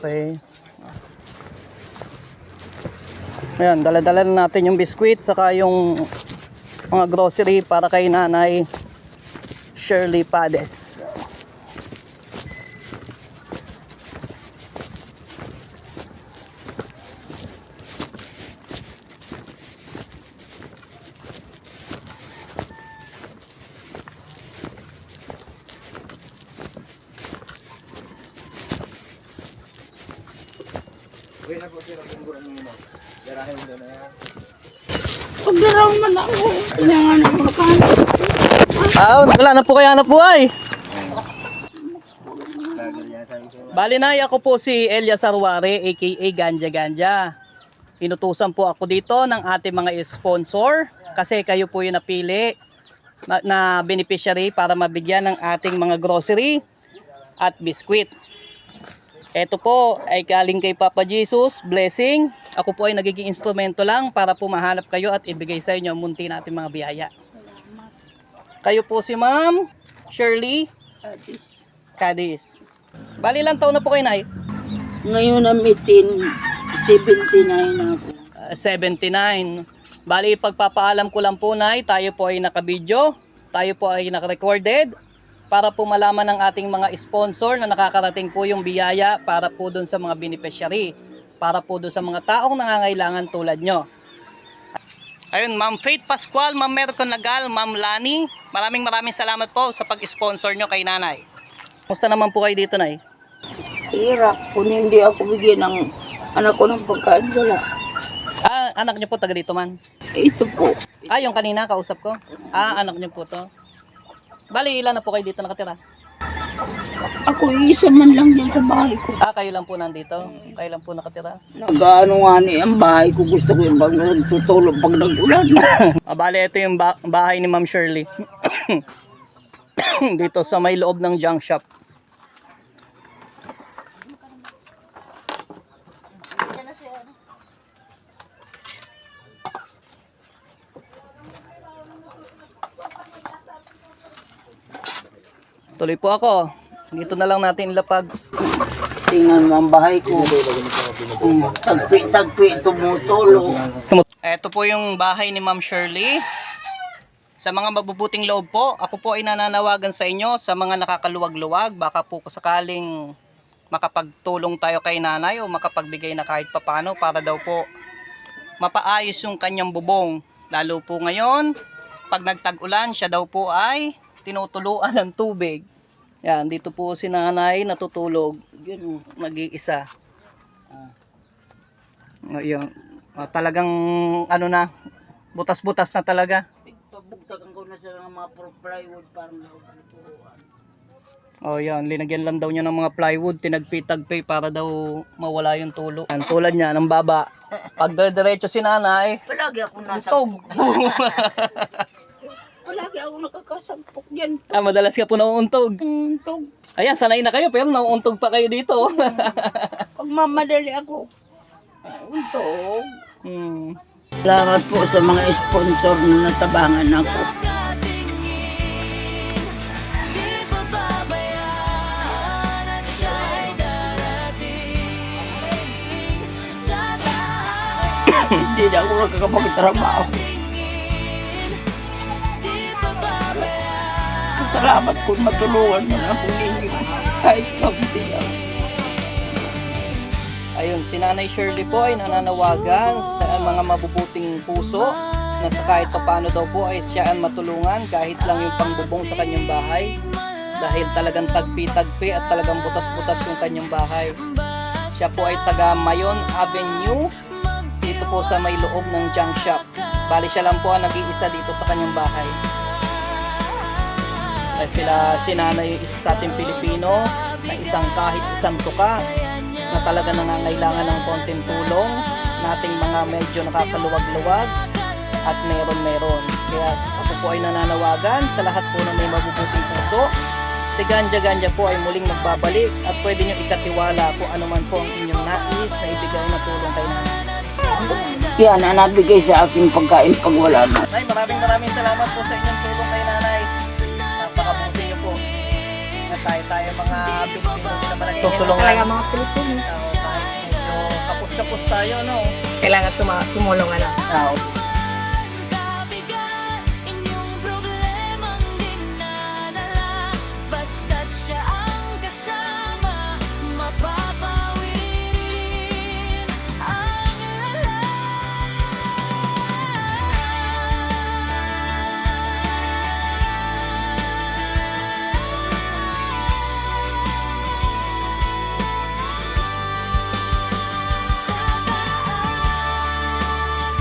Okay. Ayan, dala-dala na natin yung biskwit saka yung mga grocery para kay Nanay Shirley Pades. Pagdaraw man ako. Kailangan ng makan. Wala na po kaya na po ay. Bali Nay, ako po si Elia Sarware aka Ganja Ganja. Inutusan po ako dito ng ating mga sponsor kasi kayo po yung napili na beneficiary para mabigyan ng ating mga grocery at biskwit. Ito po ay galing kay Papa Jesus, blessing. Ako po ay nagiging instrumento lang para po mahanap kayo at ibigay sa inyo ang munti natin mga biyaya. Kayo po si Ma'am Shirley Cadiz. Bali ilang taon na po kayo, Nay? Ngayon na 79 ako. 79. Bali pagpapaalam ko lang po, Nay, tayo po ay nakabidyo, tayo po ay nakarecorded para po malaman ng ating mga sponsor na nakakarating po yung biyaya para po doon sa mga beneficiary, para po doon sa mga taong nangangailangan tulad nyo. Ayun, Ma'am Faith Pascual, Ma'am Mercon Nagal, Ma'am Lani, maraming salamat po sa pag-sponsor nyo kay Nanay. Kumusta naman po kayo dito, Nay? Hirap. Kung hindi ako bigyan ng anak ko ng pagkain, wala. Anak nyo po taga dito man? Ito po. Yung kanina kausap ko? Anak nyo po to. Bali, ilan na po kayo dito nakatira? Ako isa man lang yan sa bahay ko. Kayo lang po nandito? Kayo lang po nakatira? Nag-ano nga ni ang bahay ko. Gusto ko yung pag nagtutulog pag nag-ulan. Bali, ito yung bahay ni Ma'am Shirley. Dito sa may loob ng junk shop. Tuloy po ako. Dito na lang natin ilapag. Tingnan mo ang bahay ko. Tagpi-tagpi tumutulong. Ito po yung bahay ni Ma'am Shirley. Sa mga mabubuting loob po, ako po ay nananawagan sa inyo sa mga nakakaluwag-luwag. Baka po sakaling makapagtulong tayo kay Nanay o makapagbigay na kahit papano para daw po mapaayos yung kanyang bubong. Lalo po ngayon, pag nagtag-ulan, siya daw po ay tinutuluan ng tubig. Yan, dito po si Nanay natutulog. Yan, nag-iisa. Yan. Talagang ano na, butas-butas na talaga. Pabugtagan ko na siya ng mga plywood para nauturuan. Yan, linagyan lang daw niya ng mga plywood, tinagpi-tagpi para daw mawala yung tulo. Yan, tulad niya, ng baba. Pag diretso si Nanay, Palagi ako nasa tug. Palagi ako nakakasampok dyan. Madalas ka po nauuntog. Tug. Ayan, sanay na kayo, pero nauuntog pa kayo dito. Pag mamadali ako, untog. Hmm. Salamat po sa mga sponsor na natabangan ako. Hindi na ako nakakapagtrabaho. Salamat kung matulungan mo na akong ninyo kahit kaunti lang. Ayun, si Nanay Shirley po ay nananawagan sa mga mabubuting puso na sa kahit paano daw po ay siya ang matulungan kahit lang yung pangbubong sa kanyang bahay dahil talagang tagpi-tagpi at talagang butas-butas yung kanyang bahay. Siya po ay taga Mayon Avenue dito po sa may loob ng junk shop. Bali siya lang po ang nag-iisa dito sa kanyang bahay. Si Nanay isa sa ating Pilipino na kahit isang tuka na talaga nangangailangan ng konting tulong nating mga medyo nakakaluwag-luwag at meron. Kaya ako po ay nananawagan sa lahat po na may mabubuting puso. Si Ganja Ganja po ay muling magbabalik at pwede nyo ikatiwala kung ano man po ang inyong nais na ibigay na tulong kay Nanay. Yan ang nabigay sa aking pagkain pag wala na. Nay, maraming salamat po sa inyong tulong kay Nanay. Napakabuti niyo po. At tayo mga Pilipino na ba nagtutulungan? Talaga mga Pilipino. Kahit medyo kapos-kapos tayo, no? Kailangan tumulong ano. Ah, Kabigat inyong problemang dinadala, basta't siya ang kasama, mapapawi rin ang sa taas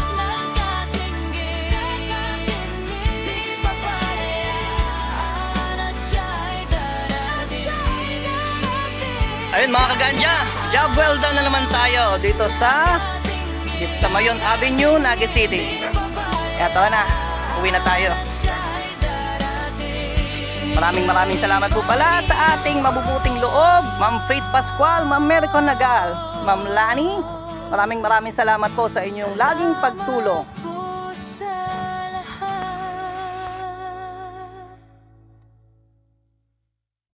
ng katingging, di paparehas at siya'y darating. ayun mga kaganja, job well done na naman tayo dito sa Mayon Avenue, Naga City. Eto na, uwi na tayo. Maraming salamat po pala sa ating mabubuting loob, Ma'am Faith Pascual, Ma'am Merico Nagal, Ma'am Lani. Maraming salamat po sa inyong laging pagtulong.